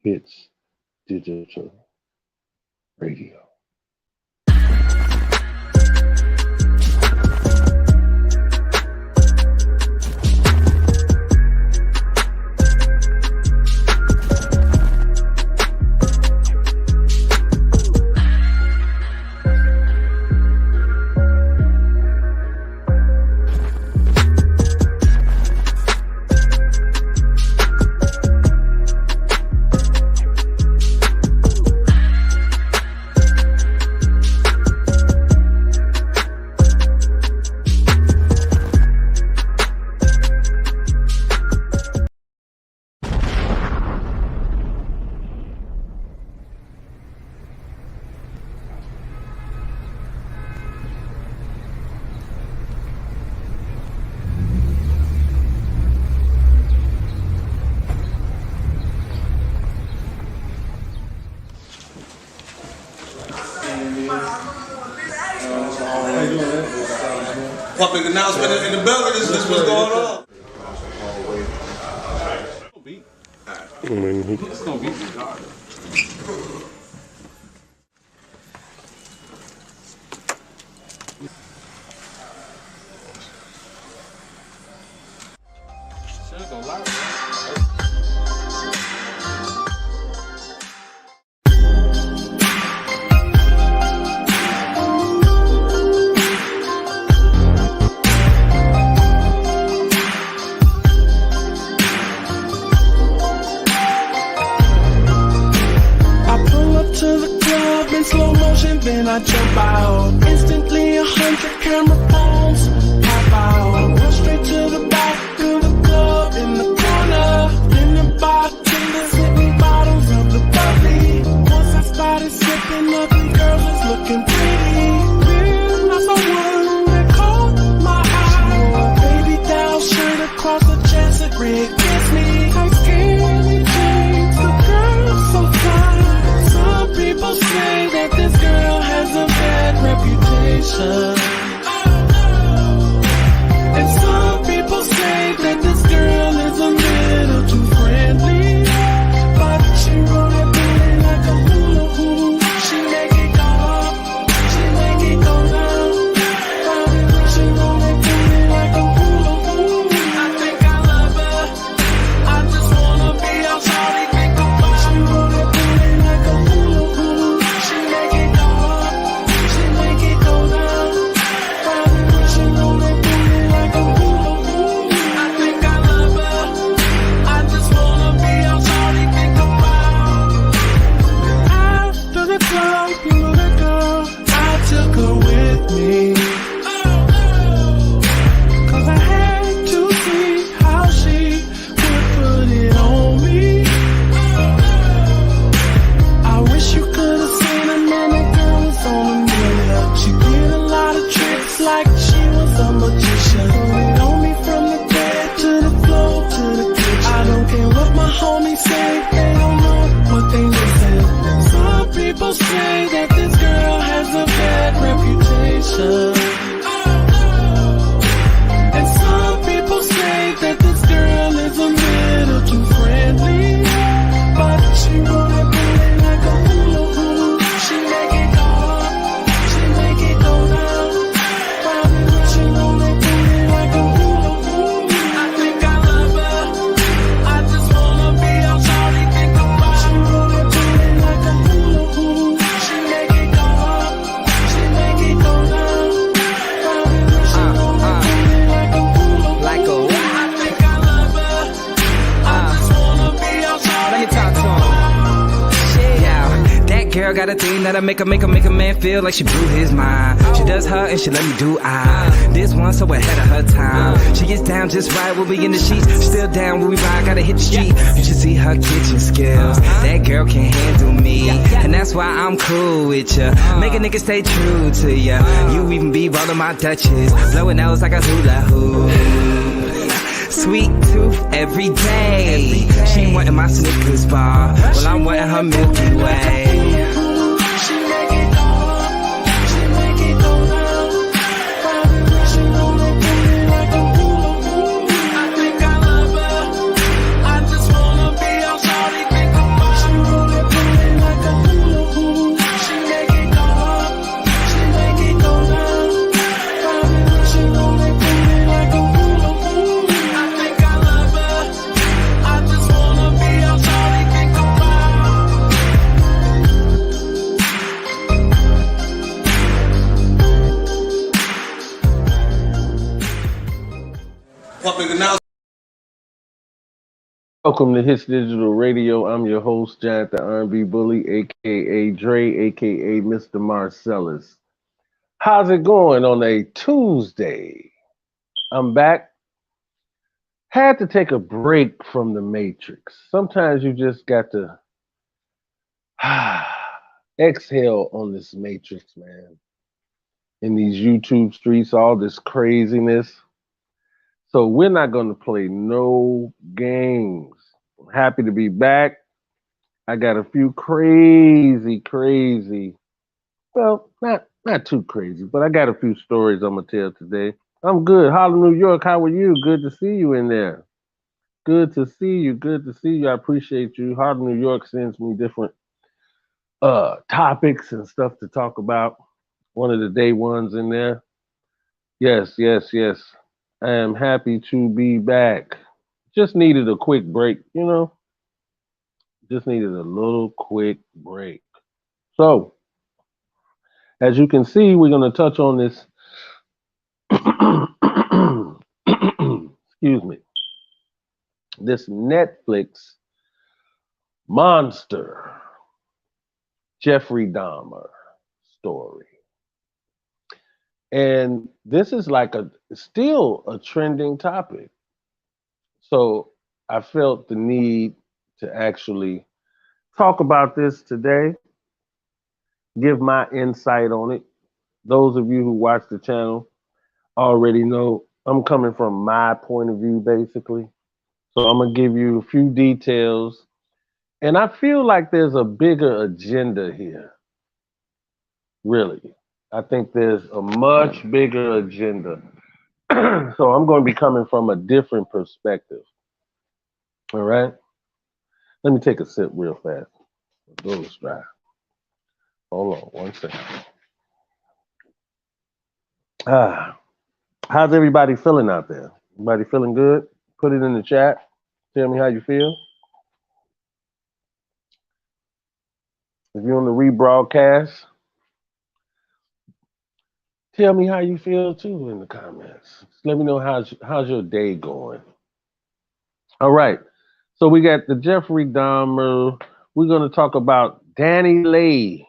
Hitz Digital Radio. Public announcement in the building. This is what's going on. It's gonna be should go live. Then I jump out. Instantly 100 camera phones pop out. Run straight to the back of the club in the corner. Then the bartenders hit me bottles of the bubbly. Once I started sipping, ugly girls was looking pretty. Then I saw one that caught my eye. She wore a baby doll shirt across her chest, a red kiss me. I'm skinny jeans, the girl so fine. Some people say that this girl has a bad reputation. And some people say that this girl is a little too friendly. But she roll that booty like a hula hoop. She make it go up, she make it go down. She roll that booty like a hula hoop. I think I love her, I just wanna be all shawty think about. She roll that booty like a hula hoop. She make it go up, she make it go down. She roll that booty like a hula hoop. I think I love her, I just wanna be all shawty think about. After the club, you know that girl, I took her with me. Cause I had to see how she would put it on me. I wish you could have seen her, man, that girl was on a million. She did a lot of tricks like she was a magician. Put on me from the bed to the floor to the kitchen. I don't care what my homies say, they don't know what they listen. Some people say that this girl has a bad reputation. And some people say that this girl is a little too friendly. But she roll that booty like a hula hoop. She make it go up, she make it go down. She roll that booty like a hula hoop. I think I love her, I just wanna be all shawty think about. She roll that booty like a hula hoop. She make it go up, she make it go down. She roll that booty like a hula hoop. Like a what? I think I love her, I just wanna be all shawty Let me think talk to him. about. Yeah, that girl got a thing that'll make a man feel like she blew his mind. She does her and she let me do I. This one so ahead of her time. She gets down just right when we in the sheets. Still down when we ride, gotta hit the street. You should see her kitchen skills. That girl can handle me, and that's why I'm cool with ya. Make a nigga stay true to ya. You even be rolling my Dutchess, blowing nose like a hula hoop. Sweet tooth every day. She wantin' my Snickers bar, well I'm wantin' her Milky Way. She make it go up, she make it go down. She roll that booty like a hula hoop. I think I love her, I just wanna be all shawty think about. She Welcome to Hitz Digital Radio. I'm your host, Jonathan R&B Bully, aka Dre, aka Mr. Marcellus. How's it going on a Tuesday? I'm back. Had to take a break from the Matrix. Sometimes you just got to exhale on this Matrix, man. In these YouTube streets, all this craziness. So we're not going to play no games. I'm happy to be back. I got a few crazy, well, not too crazy, but I got a few stories I'm gonna tell today. I'm good. Holla, New York, how are you? Good to see you in there. Good to see you. Good to see you. I appreciate you. Holla, New York sends me different topics and stuff to talk about. One of the day ones in there. Yes. I am happy to be back. Just needed a quick break, you know. Just needed a little quick break. So, as you can see, we're going to touch on this. Excuse me. This Netflix monster, Jeffrey Dahmer story. And this is like still a trending topic. So I felt the need to actually talk about this today, give my insight on it. Those of you who watch the channel already know I'm coming from my point of view, basically. So I'm going to give you a few details. And I feel like there's a bigger agenda here. Really. I think there's a much bigger agenda. So I'm going to be coming from a different perspective. All right. Let me take a sip real fast. The door's dry. Hold on 1 second. How's everybody feeling out there? Everybody feeling good? Put it in the chat. Tell me how you feel. If you're on the rebroadcast, tell me how you feel too in the comments. Just let me know how's your day going. All right. So we got the Jeffrey Dahmer. We're going to talk about Danileigh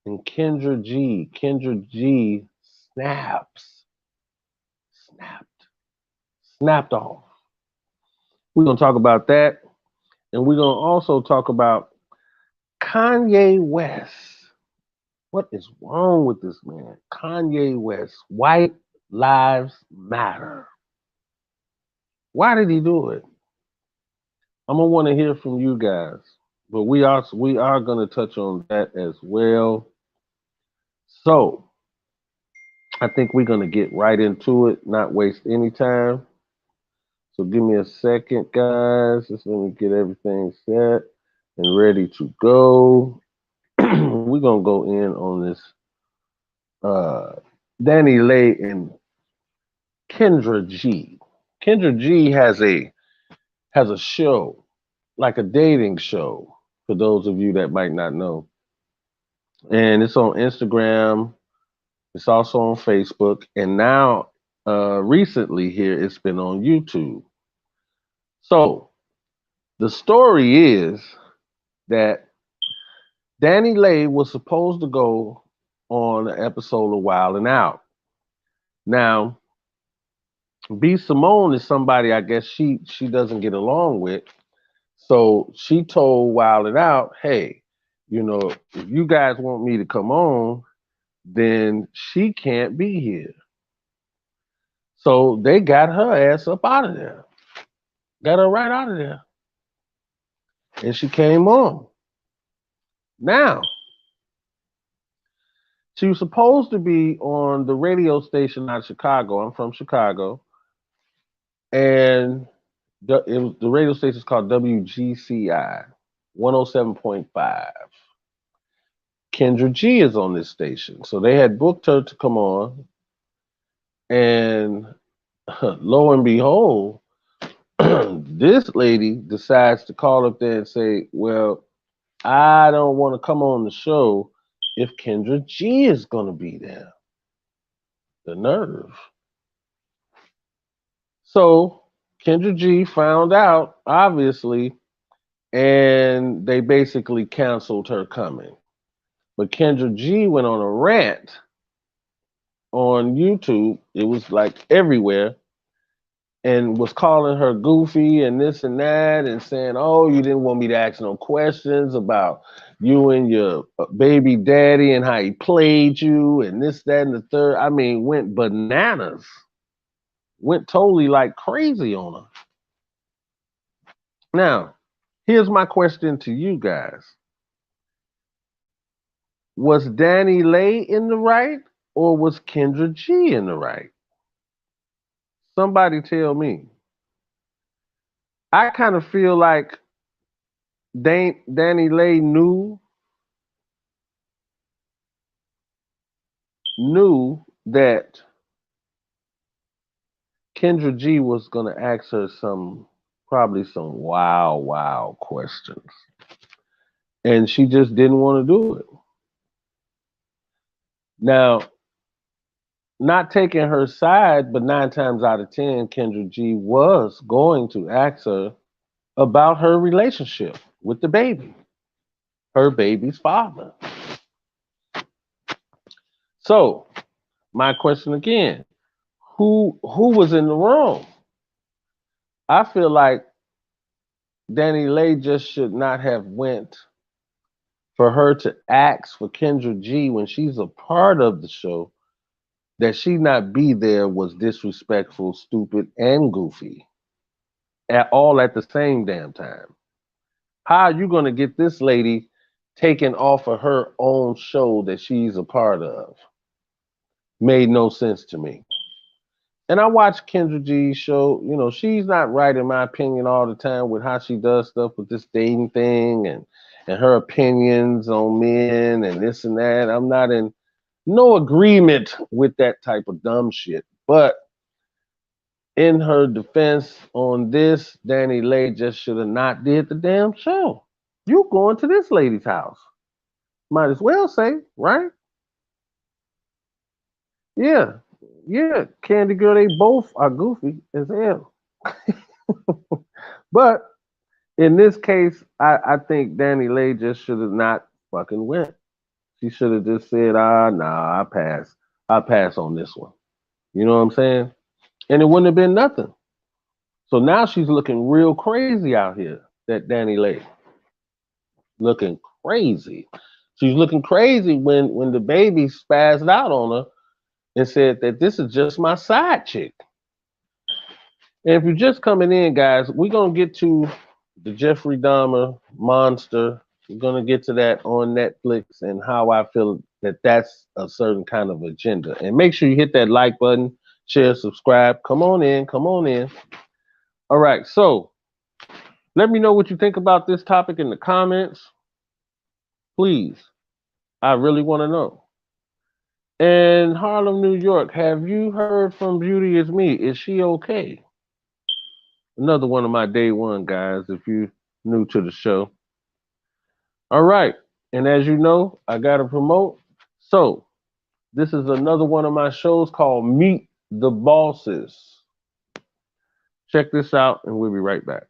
and Kendra G. Kendra G snapped off. We're going to talk about that. And we're going to also talk about Kanye West. What is wrong with this man? Kanye West. White Lives Matter. Why did he do it? I'm going to want to hear from you guys. But we are going to touch on that as well. So, I think we're going to get right into it, not waste any time. So give me a second, guys. Just let me get everything set and ready to go. We're going to go in on this Danileigh and Kendra G. Kendra G has a show, like a dating show, for those of you that might not know. And it's on Instagram. It's also on Facebook. And now, recently here, it's been on YouTube. So, the story is that Danileigh was supposed to go on an episode of Wild 'N Out. Now, B. Simone is somebody I guess she doesn't get along with. So she told Wild 'N Out, hey, you know, if you guys want me to come on, then she can't be here. So they got her ass up out of there. Got her right out of there. And she came on. Now, she was supposed to be on the radio station out of Chicago. I'm from Chicago. And the radio station is called WGCI 107.5. Kendra G is on this station. So they had booked her to come on. And lo and behold, this lady decides to call up there and say, well, I don't want to come on the show if Kendra G is going to be there. The nerve. So Kendra G found out, obviously, and they basically canceled her coming. But Kendra G went on a rant on YouTube. It was like everywhere, and was calling her goofy and this and that, and saying, "Oh, you didn't want me to ask no questions about you and your baby daddy and how he played you and this, that, and the third." I mean, went bananas, went totally like crazy on her. Now, here's my question to you guys: was Danileigh in the right, or was Kendra G in the right? Somebody tell me. I kind of feel like Danileigh knew that Kendra G was gonna ask her probably some wild questions, and she just didn't want to do it. Now, not taking her side, but 9 times out of 10, Kendra G was going to ask her about her relationship with the baby, her baby's father. So, my question again, who was in the wrong? I feel like Danileigh just should not have went. For her to ask for Kendra G when she's a part of the show, that she not be there was disrespectful, stupid, and goofy all at the same damn time. How are you going to get this lady taken off of her own show that she's a part of? Made no sense to me. And I watch Kendra G's show. You know, she's not right in my opinion all the time with how she does stuff with this dating thing and her opinions on men and this and that. I'm not in no agreement with that type of dumb shit. But in her defense on this, Danileigh just should have not did the damn show. You going to this lady's house. Might as well say, right? Yeah, Candy Girl, they both are goofy as hell. But in this case, I think Danileigh just should have not fucking went. She should have just said, nah, I pass on this one. You know what I'm saying? And it wouldn't have been nothing. So now she's looking real crazy out here, that Danileigh. Looking crazy. She's looking crazy when the baby spazzed out on her and said that this is just my side chick. And if you're just coming in, guys, we're going to get to the Jeffrey Dahmer monster. We're going to get to that on Netflix and how I feel that that's a certain kind of agenda. And make sure you hit that like button, share, subscribe. Come on in. All right, so let me know what you think about this topic in the comments. Please. I really want to know. And Harlem, New York, have you heard from Beauty Is Me? Is she okay? Another one of my day one guys, if you're new to the show. All right. And as you know, I got to promote. So this is another one of my shows called Meet the Bosses. Check this out and we'll be right back.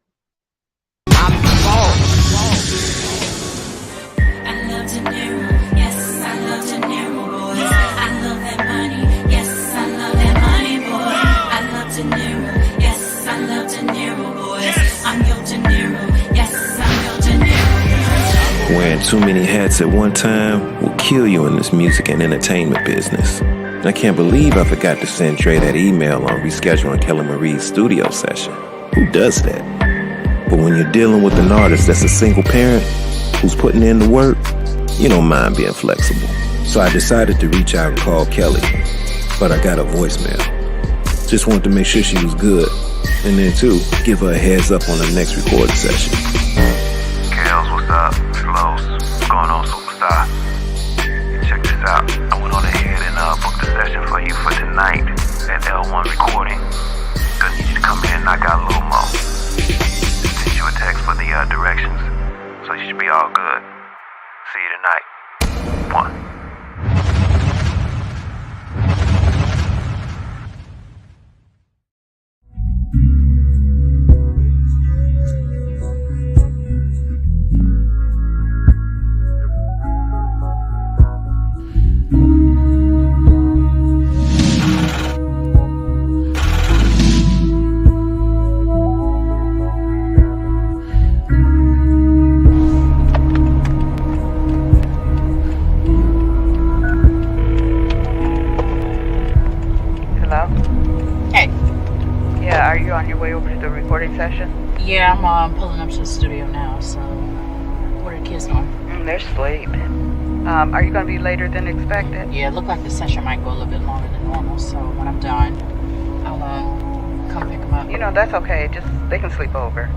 Wearing too many hats at one time will kill you in this music and entertainment business. I can't believe I forgot to send Dre that email on rescheduling Kelly Marie's studio session. Who does that? But when you're dealing with an artist that's a single parent who's putting in the work, you don't mind being flexible. So I decided to reach out and call Kelly, but I got a voicemail. Just wanted to make sure she was good, and then too, give her a heads up on the next recording session. Kels, what's up? Flows, what's going on, superstar? Check this out. I went on ahead and booked a session for you for tonight at L1 Recording. Gonna need you to come in and knock out a little more. Send you a text for the directions, so you should be all good. See you tonight. 1. session? Yeah, I'm pulling up to the studio now, so what are the kids doing? They're asleep. Are you going to be later than expected? Yeah, it looked like the session might go a little bit longer than normal, so when I'm done, I'll come pick them up. You know, that's okay. Just, they can sleep over.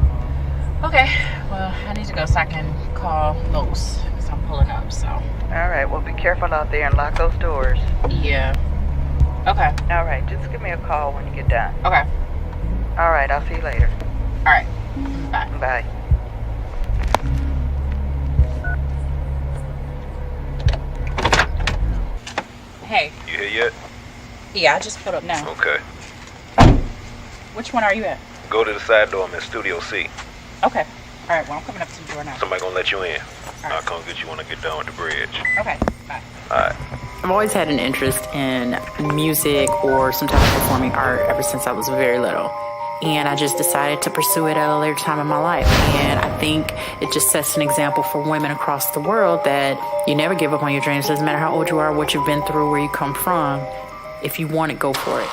Okay, well, I need to go so I can call Los, because I'm pulling up, so. All right, well, be careful out there and lock those doors. Yeah. Okay. All right, just give me a call when you get done. Okay. All right, I'll see you later. All right. Bye. Bye. Hey. You here yet? Yeah, I just put up now. Okay. Which one are you at? Go to the side door. I'm in Studio C. Okay. All right, well, I'm coming up to the door now. Somebody gonna let you in. All I'll right. come get you when I get done with the bridge. Okay, bye. All right. I've always had an interest in music or some type of performing art ever since I was very little. And I just decided to pursue it at a later time in my life. And I think it just sets an example for women across the world that you never give up on your dreams. Doesn't matter how old you are, what you've been through, where you come from. If you want it, go for it.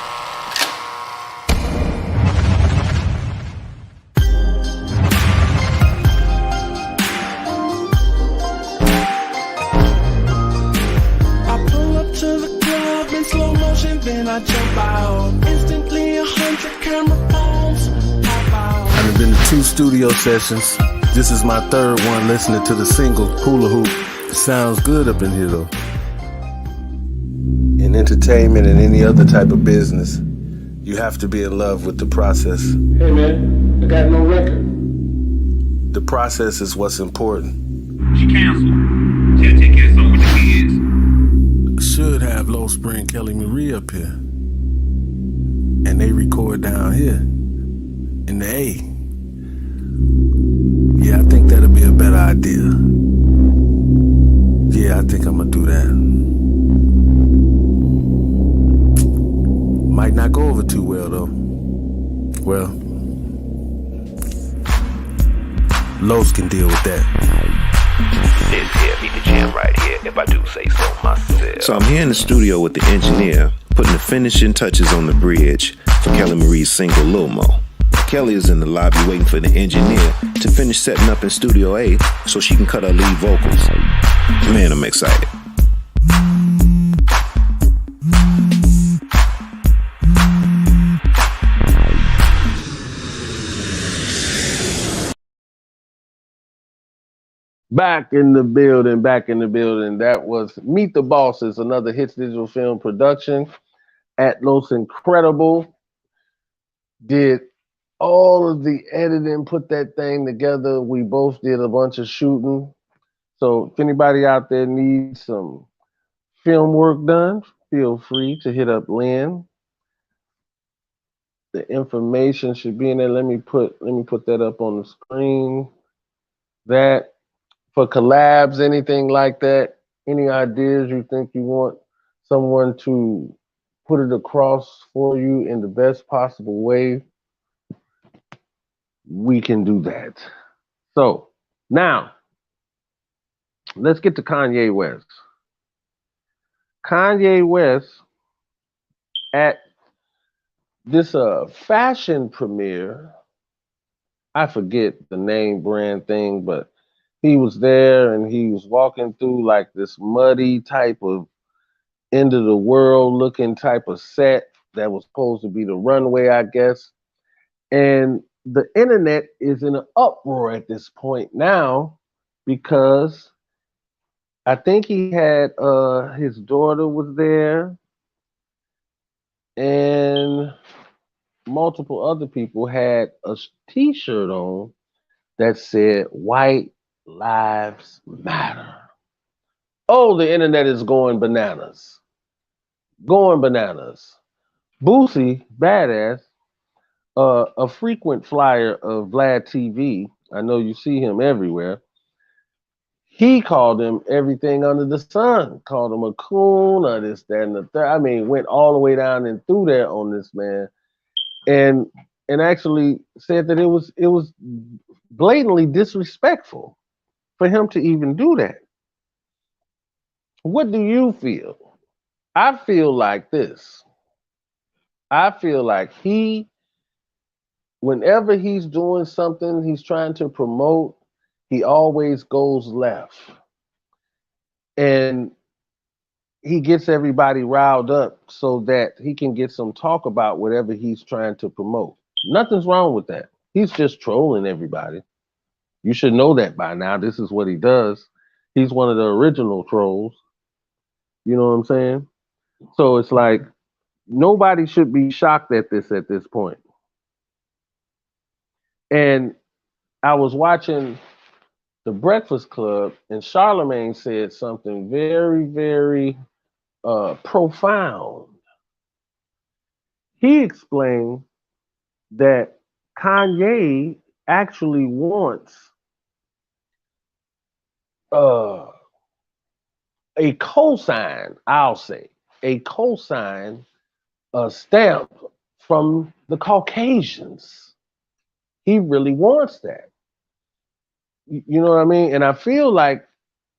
I pull up to the club in slow motion, then I jump out. Instantly 100 camera phones pop out. I've been to 2 studio sessions. This is my 3rd one listening to the single Hula Hoop. It sounds good up in here though. In entertainment and any other type of business, you have to be in love with the process. Hey man, I got no record. The process is what's important. She canceled. She'll take care of something with the kids. Should have Low Spring Kelly Marie up here. And they record down here in the A. Yeah, I think that'll be a better idea. Yeah, I think I'm gonna do that. Might not go over too well though. Well, Los can deal with that. This here be the jam right here, if I do say so myself. So I'm here in the studio with the engineer, putting the finishing touches on the bridge for Kelly Marie's single Lil Mo. Kelly is in the lobby waiting for the engineer to finish setting up in Studio A so she can cut her lead vocals. Man, I'm excited. Back in the building, back in the building. That was Meet the Bosses, another Hitz digital film production. Atlos Incredible did all of the editing, put that thing together. We both did a bunch of shooting. So if anybody out there needs some film work done, feel free to hit up Lynn. The information should be in there. Let me put that up on the screen. That for collabs, anything like that, any ideas you think you want someone to put it across for you in the best possible way, we can do that. So now, let's get to Kanye West. Kanye West at this fashion premiere, I forget the name brand thing, but he was there and he was walking through like this muddy type of end of the world looking type of set that was supposed to be the runway, I guess. And the internet is in an uproar at this point now because I think he had his daughter was there and multiple other people had a t-shirt on that said White Lives Matter. Oh, the internet is going bananas. Going bananas. Boosie, badass, a frequent flyer of Vlad TV. I know you see him everywhere. He called him everything under the sun. Called him a coon or this, that, and the third. I mean, went all the way down and through there on this man. And actually said that it was blatantly disrespectful for him to even do that. What do you feel? I feel like this. I feel like he whenever he's doing something he's trying to promote, he always goes left. And he gets everybody riled up so that he can get some talk about whatever he's trying to promote. Nothing's wrong with that. He's just trolling everybody. You should know that by now. This is what he does. He's one of the original trolls. You know what I'm saying? So it's like nobody should be shocked at this point. And I was watching The Breakfast Club, and Charlemagne said something very, very profound. He explained that Kanye actually wants a cosign, I'll say, a cosign, a stamp from the Caucasians. He really wants that. You know what I mean? And I feel like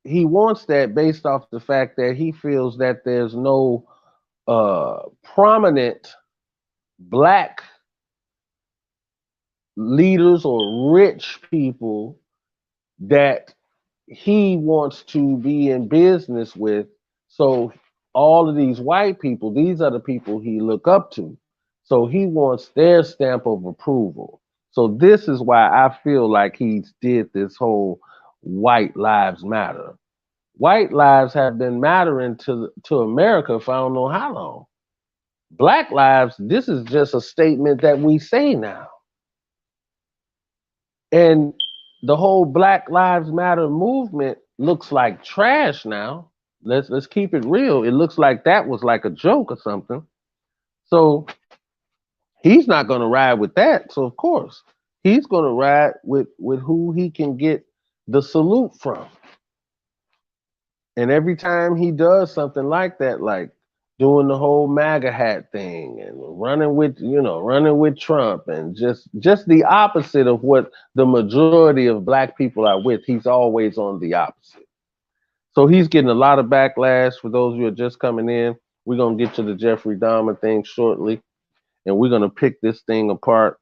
he wants that based off the fact that he feels that there's no prominent black leaders or rich people that he wants to be in business with. So all of these white people, these are the people he look up to. So he wants their stamp of approval. So this is why I feel like he did this whole white lives matter. White lives have been mattering to America for I don't know how long. Black lives, this is just a statement that we say now. And the whole Black Lives Matter movement looks like trash now. Let's keep it real. It looks like that was like a joke or something. So he's not going to ride with that. So of course, he's going to ride with who he can get the salute from. And every time he does something like that, like doing the whole MAGA hat thing and running with Trump and just the opposite of what the majority of black people are with, he's always on the opposite. So he's getting a lot of backlash. For those who are just coming in, we're going to get to the Jeffrey Dahmer thing shortly, and we're going to pick this thing apart.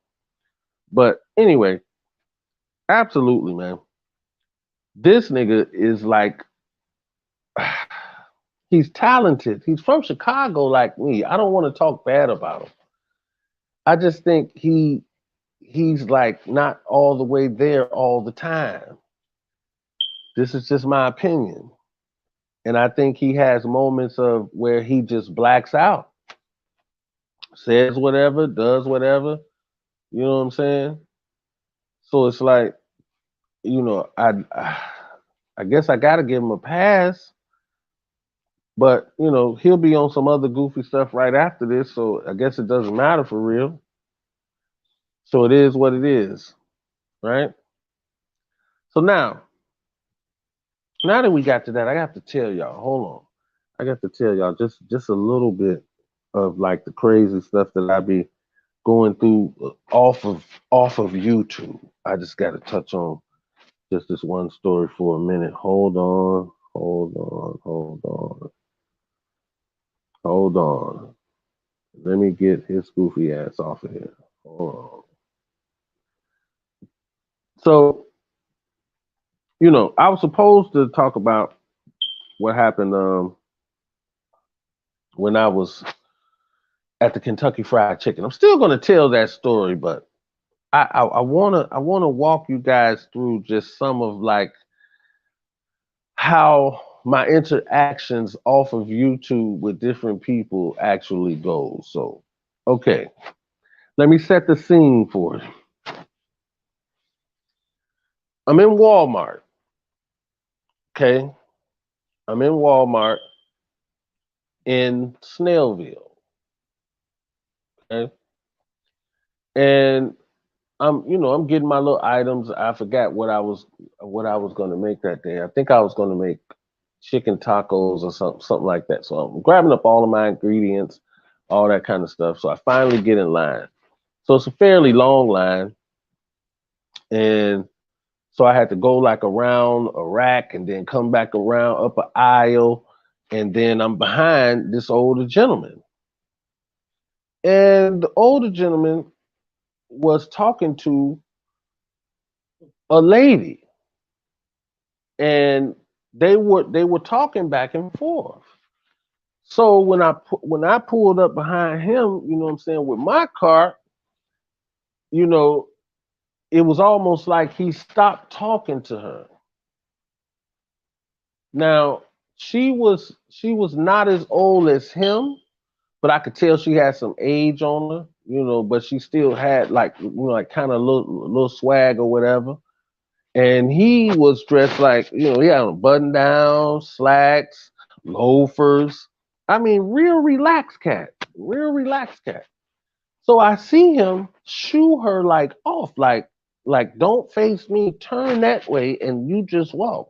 But anyway, absolutely, man. This nigga is like, he's talented. He's from Chicago like me. I don't want to talk bad about him. I just think he's like not all the way there all the time. This is just my opinion. And I think he has moments of where he just blacks out. Says whatever, does whatever. You know what I'm saying? So it's like, I guess I got to give him a pass. But, he'll be on some other goofy stuff right after this, so I guess it doesn't matter for real. So it is what it is, right? So now that we got to that, I got to tell y'all, hold on. I got to tell y'all just a little bit of like the crazy stuff that I be going through off of YouTube. I just got to touch on just this one story for a minute. Hold on. Let me get his goofy ass off of here. Hold on. So, I was supposed to talk about what happened when I was at the Kentucky Fried Chicken. I'm still going to tell that story, but I wanna walk you guys through just some of like how my interactions off of YouTube with different people actually go. So, okay, let me set the scene for you. I'm in Walmart. Okay, I'm in Walmart in Snellville. Okay, and I'm getting my little items. I forgot what I was going to make that day. I think I was going to make chicken tacos or something like that. So I'm grabbing up all of my ingredients, all that kind of stuff. So I finally get in line. So it's a fairly long line, and so I had to go like around a rack and then come back around up an aisle, and then I'm behind this older gentleman. And the older gentleman, was talking to a lady, and they were talking back and forth. So when I pulled up behind him, you know what I'm saying, with my car, you know, it was almost like he stopped talking to her. Now, she was not as old as him, but I could tell she had some age on her, you know, but she still had like, you know, like kind of little swag or whatever. And he was dressed like, you know, he had a button down, slacks, loafers. I mean, real relaxed cat. So I see him shoo her like off, like don't face me, turn that way, and you just walk.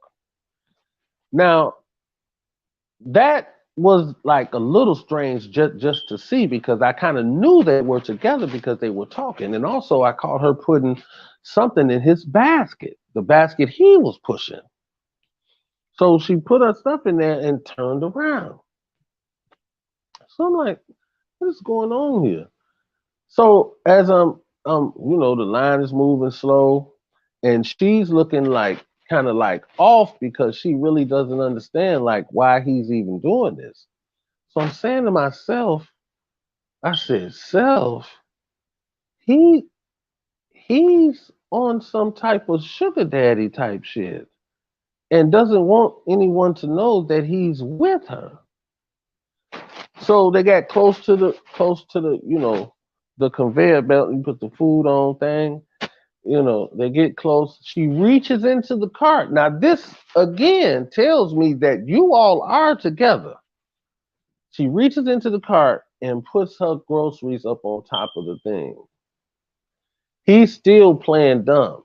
Now that was like a little strange just to see because I kind of knew they were together because they were talking. And also I caught her putting something in his basket, the basket he was pushing. So she put her stuff in there and turned around. So I'm like, what is going on here? So as you know, the line is moving slow and she's looking like kind of like off because she really doesn't understand like why he's even doing this. So I'm saying to myself, I said, self, he he's on some type of sugar daddy type shit and doesn't want anyone to know that he's with her. So they got close to the, you know, the conveyor belt. You put the food on thing. You know, they get close. She reaches into the cart. Now this again tells me that you all are together. She reaches into the cart and puts her groceries up on top of the thing. He's still playing dumb.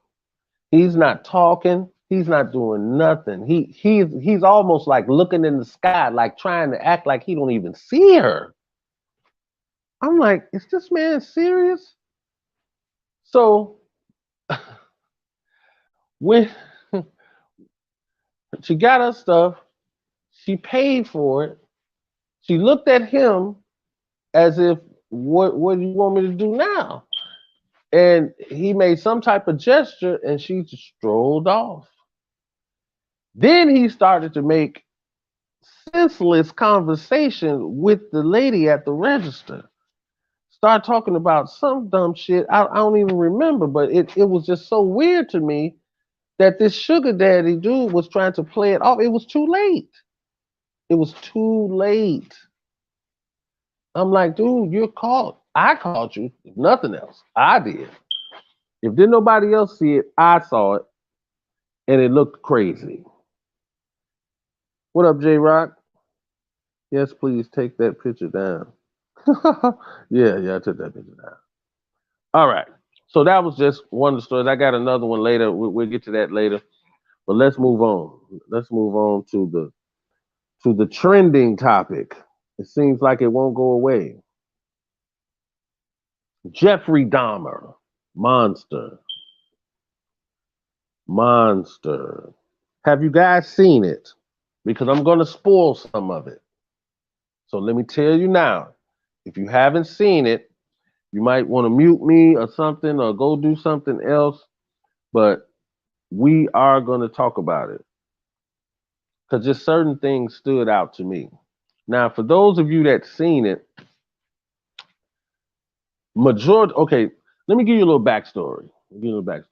He's not talking. He's not doing nothing. He's almost like looking in the sky, like trying to act like he don't even see her. I'm like, is this man serious? So when she got her stuff, she paid for it. She looked at him as if, what do you want me to do now? And he made some type of gesture and she just strolled off. Then he started to make senseless conversation with the lady at the register. Start talking about some dumb shit. I don't even remember, but it was just so weird to me that this sugar daddy dude was trying to play it off. It was too late. It was too late. I'm like, dude, you're caught. I caught you. If nothing else, I did. If didn't nobody else see it, I saw it, and it looked crazy. What up, J Rock? Yes, please take that picture down. yeah, I took that picture down. All right. So that was just one of the stories. I got another one later. We'll get to that later. But let's move on. Let's move on to the trending topic. It seems like it won't go away. Jeffrey Dahmer, monster. Monster. Have you guys seen it? Because I'm going to spoil some of it. So let me tell you now, if you haven't seen it, you might want to mute me or something or go do something else. But we are going to talk about it. Because just certain things stood out to me. Now, for those of you that seen it, okay, let me give you a little backstory.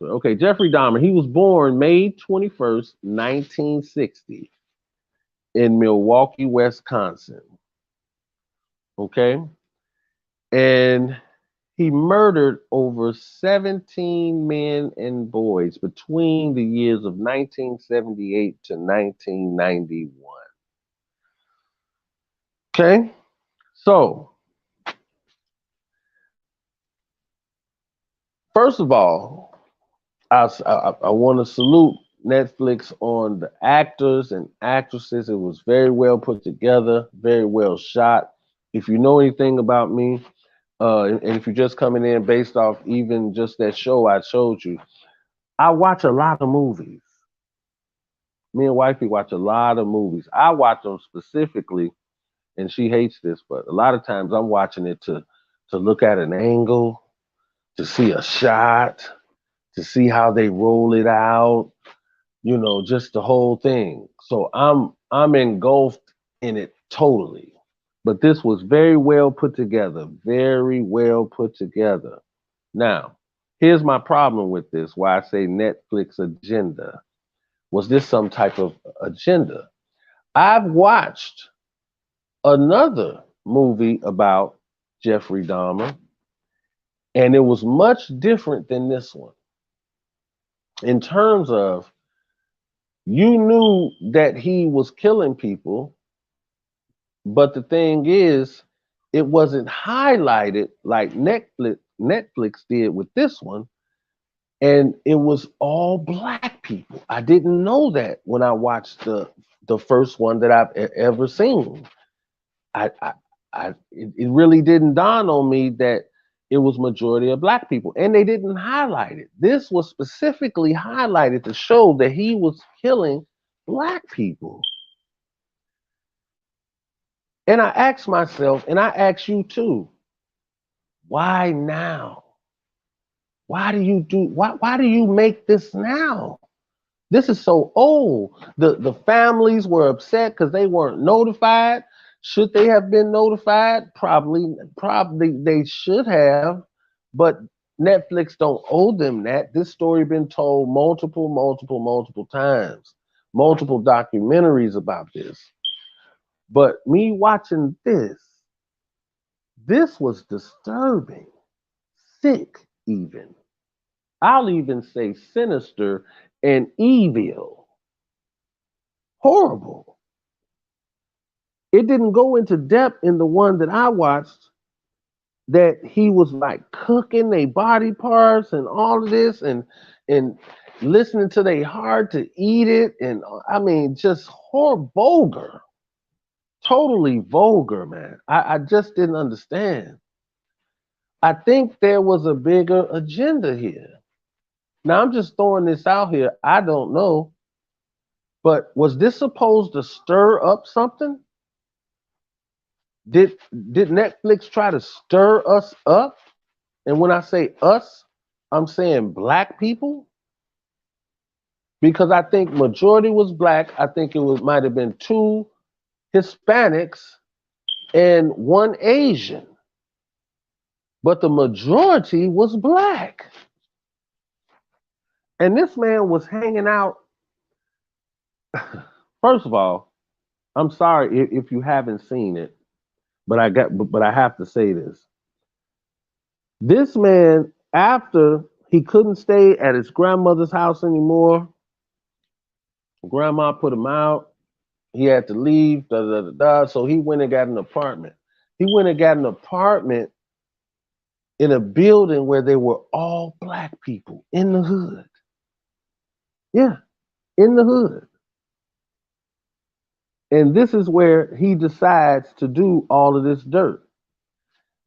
Okay, Jeffrey Dahmer, he was born May 21st, 1960 in Milwaukee, Wisconsin. Okay? And he murdered over 17 men and boys between the years of 1978 to 1991. Okay? So, first of all, I want to salute Netflix on the actors and actresses. It was very well put together, very well shot. If you know anything about me, and if you're just coming in based off even just that show I showed you, I watch a lot of movies. Me and wifey watch a lot of movies. I watch them specifically, and she hates this, but a lot of times I'm watching it to look at an angle, to see a shot, to see how they roll it out, you know, just the whole thing. So I'm engulfed in it totally. But this was very well put together, very well put together. Now, here's my problem with this, why I say Netflix agenda. Was this some type of agenda? I've watched another movie about Jeffrey Dahmer, and it was much different than this one. In terms of, you knew that he was killing people, but the thing is, it wasn't highlighted like Netflix did with this one, and it was all black people. I didn't know that when I watched the first one that I've ever seen. It really didn't dawn on me that it was majority of black people, and they didn't highlight it. This was specifically highlighted to show that he was killing black people. And I asked myself, and I ask you too, why now? Why do you make this now? This is so old. The families were upset because they weren't notified. Should they have been notified? Probably they should have, but Netflix don't owe them that. This story been told multiple times, multiple documentaries about this. But me watching this was disturbing, sick even. I'll even say sinister and evil. Horrible. It didn't go into depth in the one that I watched, that he was like cooking their body parts and all of this, and listening to their heart to eat it, and I mean just vulgar. Totally vulgar, man. I just didn't understand. I think there was a bigger agenda here. Now I'm just throwing this out here. I don't know. But was this supposed to stir up something? Did Netflix try to stir us up? And when I say us, I'm saying black people. Because I think majority was black. I think might have been 2 Hispanics and 1 Asian. But the majority was black. And this man was hanging out. First of all, I'm sorry if you haven't seen it, but I have to say this. This man, after he couldn't stay at his grandmother's house anymore, grandma put him out. He had to leave, so he went and got an apartment. He went and got an apartment in a building where they were all black people in the hood. Yeah, in the hood. And this is where he decides to do all of this dirt.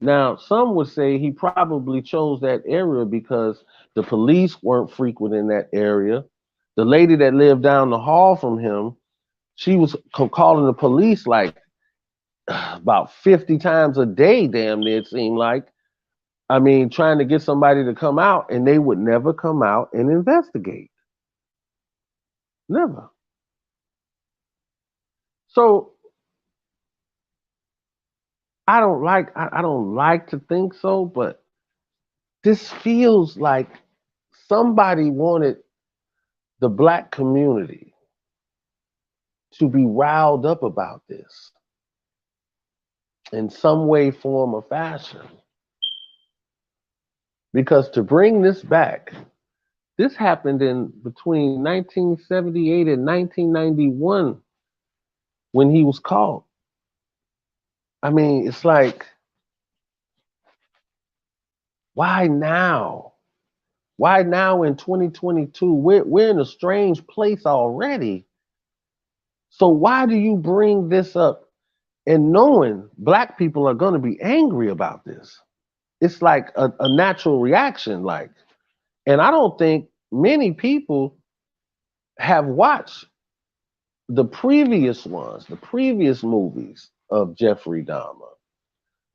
Now, some would say he probably chose that area because the police weren't frequent in that area. The lady that lived down the hall from him, she was calling the police like about 50 times a day, damn near it seemed like. I mean, trying to get somebody to come out, and they would never come out and investigate. Never. So I don't like to think so, but this feels like somebody wanted the black community to be riled up about this in some way, form, or fashion. Because to bring this back, this happened in between 1978 and 1991 when he was caught. I mean, it's like, why now? Why now in 2022? We're in a strange place already. So why do you bring this up and knowing black people are going to be angry about this? It's like a natural reaction, like, and I don't think many people have watched the previous ones, the previous movies of Jeffrey Dahmer.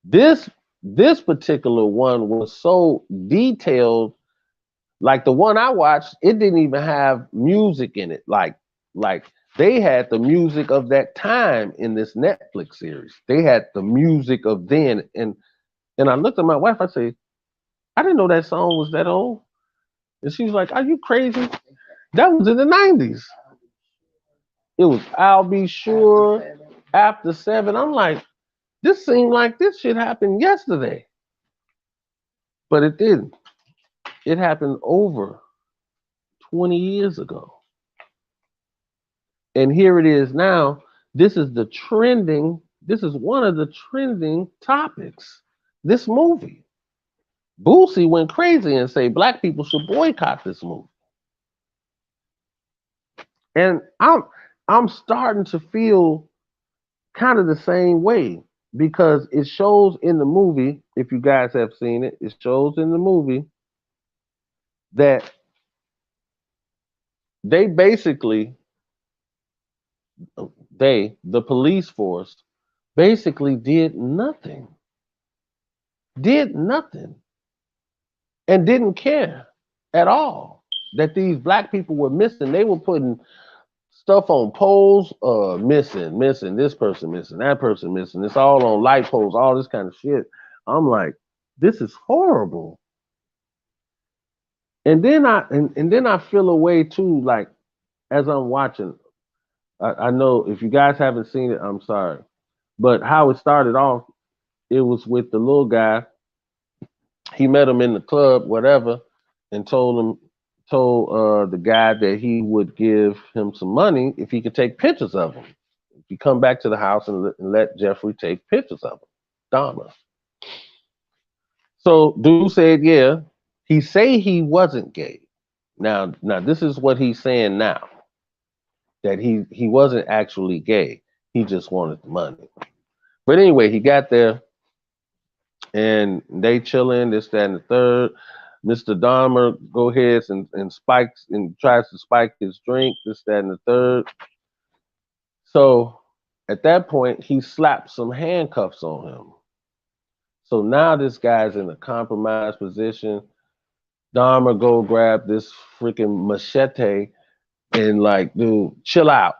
This this particular one was so detailed. Like the one I watched, it didn't even have music in it. Like they had the music of that time in this Netflix series. They had the music of then. And I looked at my wife, I said, I didn't know that song was that old. And she was like, are you crazy? That was in the 90s. It was I'll Be Sure, After 7. I'm like, this seemed like this shit happened yesterday. But it didn't. It happened over 20 years ago. And here it is now. This is one of the trending topics. This movie. Boosie went crazy and said black people should boycott this movie. And I'm starting to feel kind of the same way because it shows in the movie, if you guys have seen it, it shows in the movie that they basically, the police force, basically did nothing. And didn't care at all that these black people were missing. They were putting stuff on poles, missing, this person missing, that person missing. It's all on light poles, all this kind of shit. I'm like, this is horrible. And then I feel a way too, like as I'm watching. I know if you guys haven't seen it, I'm sorry. But how it started off, it was with the little guy. He met him in the club, whatever, and told the guy that he would give him some money if he could take pictures of him. If you come back to the house and let Jeffrey take pictures of him, Dahmer. So dude said, yeah. He say he wasn't gay. Now this is what he's saying now. That he wasn't actually gay. He just wanted the money. But anyway, he got there and they chilling, this, that, and the third. Mr. Dahmer go ahead and spikes and tries to spike his drink, this, that, and the third. So at that point, he slaps some handcuffs on him. So now this guy's in a compromised position. Dahmer go grab this freaking machete and like, dude, chill out.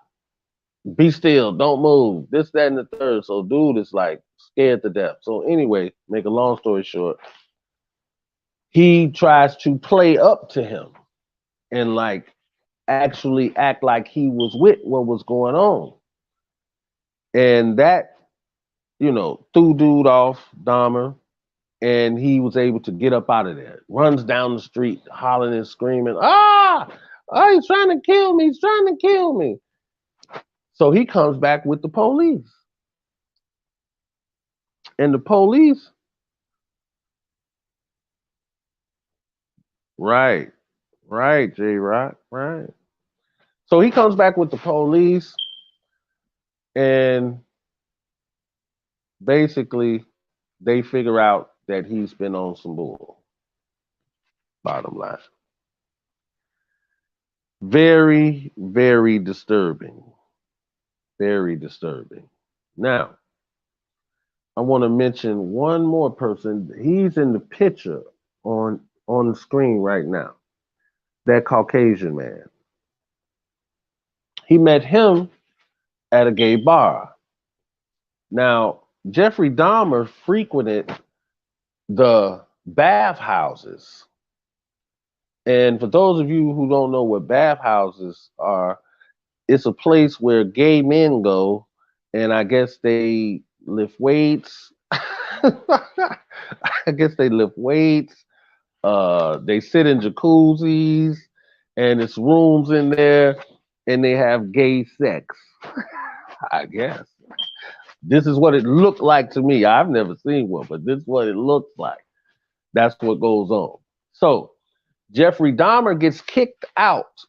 Be still, don't move, this, that, and the third. So dude is like scared to death. So anyway, make a long story short, he tries to play up to him and like actually act like he was with what was going on. And that, threw dude off, Dahmer, and he was able to get up out of there. Runs down the street, hollering and screaming, he's trying to kill me, he's trying to kill me. So he comes back with the police. And the police, right, J-Rock, right. So he comes back with the police and basically they figure out that he's been on some bull. Bottom line. Very, very disturbing. Very disturbing. Now, I want to mention one more person. He's in the picture on the screen right now. That Caucasian man. He met him at a gay bar. Now, Jeffrey Dahmer frequented the bathhouses. And for those of you who don't know what bathhouses are, it's a place where gay men go, and I guess they lift weights. I guess they lift weights. They sit in jacuzzis, and it's rooms in there, and they have gay sex. I guess. This is what it looked like to me. I've never seen one, but this is what it looks like. That's what goes on. So Jeffrey Dahmer gets kicked out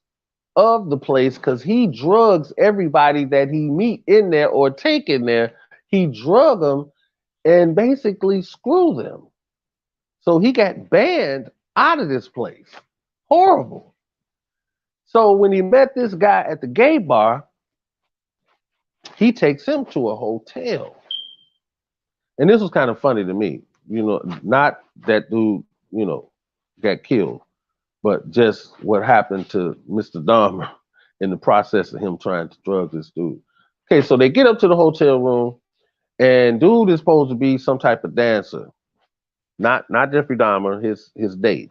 of the place because he drugs everybody that he meet in there or take in there. He drug them and basically screw them. So he got banned out of this place. Horrible. So when he met this guy at the gay bar, he takes him to a hotel. And this was kind of funny to me. not that dude, got killed, but just what happened to Mr. Dahmer in the process of him trying to drug this dude. Okay, so they get up to the hotel room, and dude is supposed to be some type of dancer, not Jeffrey Dahmer, his date,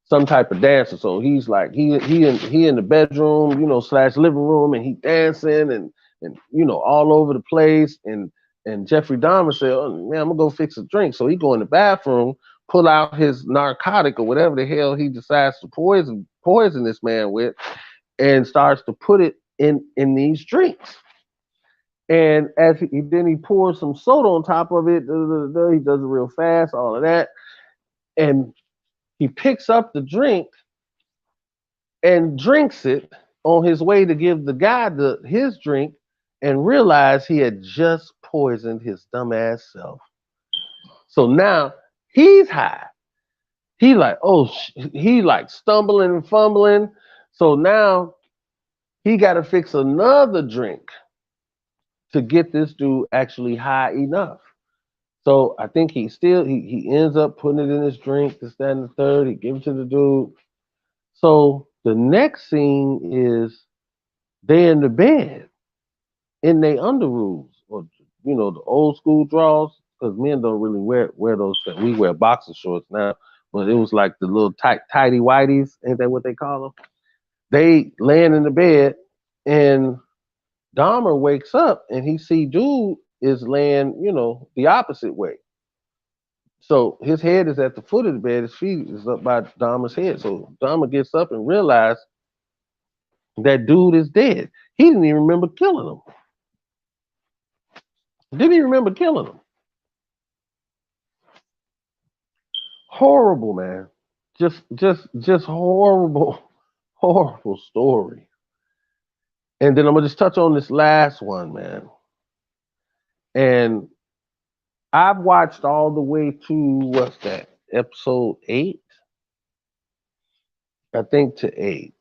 some type of dancer. So he's like he in the bedroom, / living room, and he dancing and all over the place. And Jeffrey Dahmer said, "Oh man, I'm gonna go fix a drink." So he go in the bathroom, pull out his narcotic or whatever the hell he decides to poison this man with, and starts to put it in these drinks. And as he pours some soda on top of it, he does it real fast, all of that, and he picks up the drink and drinks it on his way to give the guy his drink, and realized he had just poisoned his dumbass self. So now he's high. He like, he like stumbling and fumbling. So now he got to fix another drink to get this dude actually high enough. So I think he ends up putting it in his drink, this, that, and the third. He gives it to the dude. So the next scene is they in the bed in their underoos, or the old school drawers, because men don't really wear those. We wear boxer shorts now, but it was like the little tighty whities, ain't that what they call them? They laying in the bed, and Dahmer wakes up and he see dude is laying, the opposite way. So his head is at the foot of the bed, his feet is up by Dahmer's head. So Dahmer gets up and realizes that dude is dead. He didn't even remember killing him. Didn't even remember killing him. Horrible, man. Just horrible, horrible story. And then I'm gonna just touch on this last one, man. And I've watched all the way to, what's that, episode 8? I think to 8.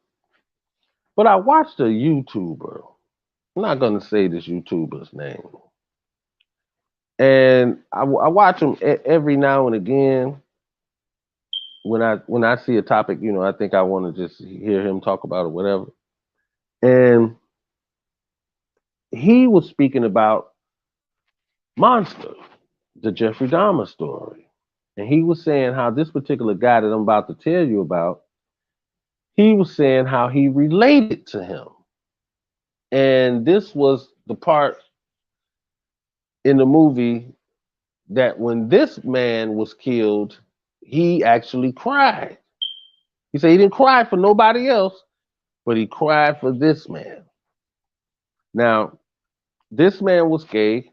But I watched a YouTuber. I'm not gonna say this YouTuber's name. And I watch him every now and again. When I see a topic, I think I want to just hear him talk about it, whatever. And he was speaking about Monster, the Jeffrey Dahmer story. And he was saying how this particular guy that I'm about to tell you about, he was saying how he related to him. And this was the part in the movie that when this man was killed, he actually cried. He said he didn't cry for nobody else, but he cried for this man. Now, this man was gay,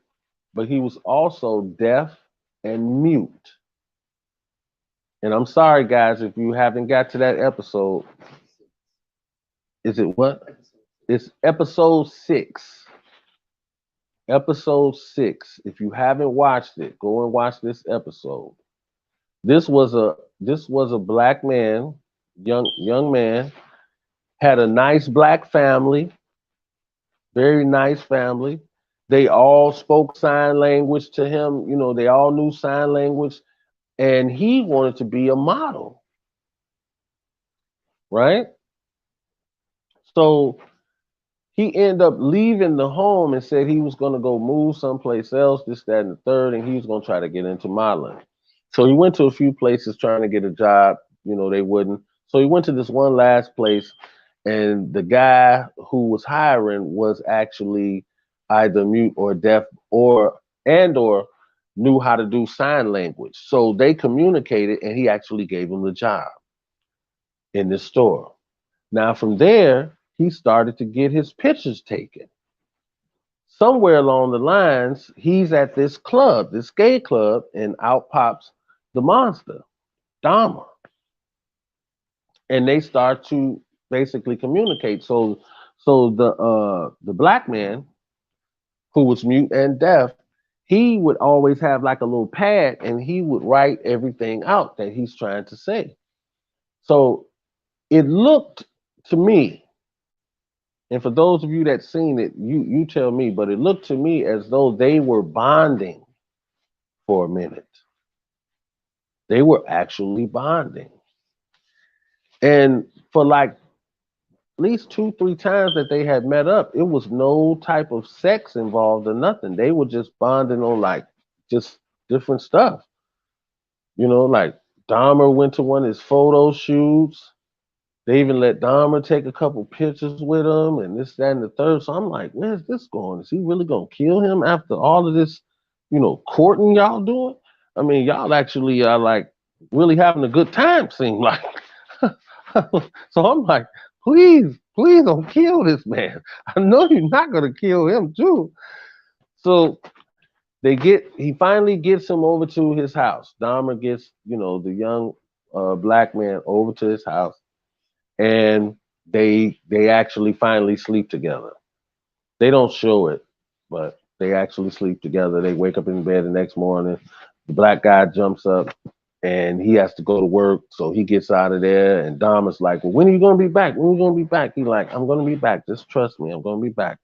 but he was also deaf and mute. And I'm sorry, guys, if you haven't got to that episode. Is it what? It's episode 6. Episode 6. If you haven't watched it, go and watch this episode. This was a black man, young man, had a nice black family, very nice family. They all spoke sign language to him. They all knew sign language, and he wanted to be a model, right? So he ended up leaving the home and said he was going to go move someplace else, this, that, and the third, and he was going to try to get into modeling. So he went to a few places trying to get a job. They wouldn't. So he went to this one last place, and the guy who was hiring was actually either mute or deaf or knew how to do sign language. So they communicated, and he actually gave him the job in this store. Now from there, he started to get his pictures taken. Somewhere along the lines, he's at this club, this gay club, and out pops the monster, Dahmer. And they start to basically communicate. So the black man who was mute and deaf, he would always have like a little pad, and he would write everything out that he's trying to say. So it looked to me, and for those of you that seen it, you tell me, but it looked to me as though they were bonding for a minute. They were actually bonding. And for like at least 2, 3 times that they had met up, it was no type of sex involved or nothing. They were just bonding on like just different stuff. Like Dahmer went to one of his photo shoots. They even let Dahmer take a couple pictures with him and this, that, and the third. So I'm like, where's this going? Is he really gonna kill him after all of this, courting y'all doing? I mean, y'all actually are like really having a good time, seem like. So I'm like, please don't kill this man. I know you're not gonna kill him too. So he finally gets him over to his house. Dahmer gets, the young black man over to his house, and they actually finally sleep together. They don't show it, but they actually sleep together. They wake up in bed the next morning. The black guy jumps up and he has to go to work, so he gets out of there. And Dahmer's like, well, when are you gonna be back? When are you gonna be back? He's like, I'm gonna be back. Just trust me, I'm gonna be back.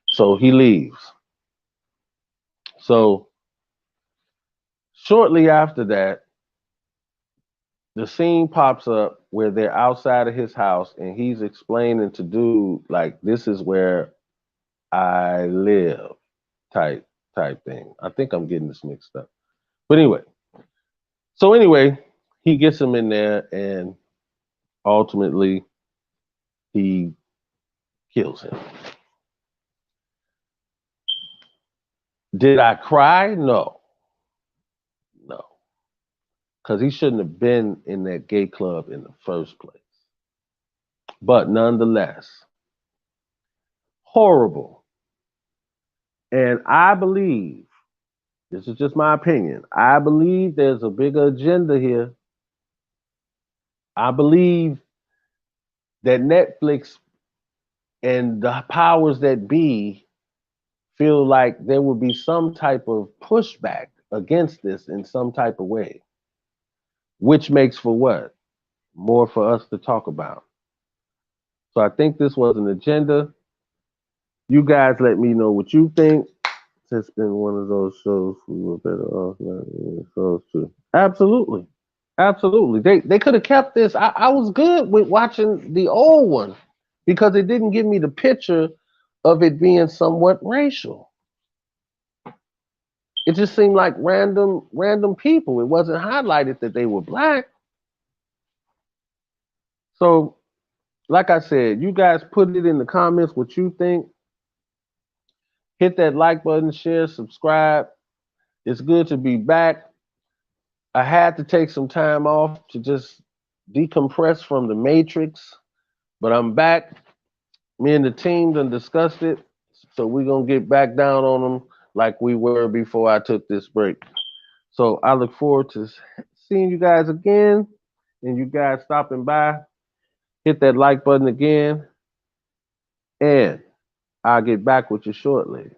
So he leaves. So shortly after that, the scene pops up where they're outside of his house and he's explaining to dude, like, this is where I live, type thing. I think I'm getting this mixed up. But anyway, he gets him in there and ultimately he kills him. Did I cry? No. Because he shouldn't have been in that gay club in the first place. But nonetheless, horrible. And I believe, this is just my opinion, I believe there's a bigger agenda here. I believe that Netflix and the powers that be feel like there will be some type of pushback against this in some type of way. Which makes for what? More for us to talk about. So I think this was an agenda. You guys let me know what you think. It's been one of those shows we were better off not being exposed to. Absolutely. They could have kept this. I was good with watching the old one because it didn't give me the picture of it being somewhat racial. It just seemed like random people. It wasn't highlighted that they were black. So, like I said, you guys put it in the comments what you think. Hit that like button, share, subscribe. It's good to be back. I had to take some time off to just decompress from the Matrix, but I'm back. Me and the team done discussed it, so we're going to get back down on them like we were before I took this break. So I look forward to seeing you guys again and you guys stopping by. Hit that like button again, and I'll get back with you shortly.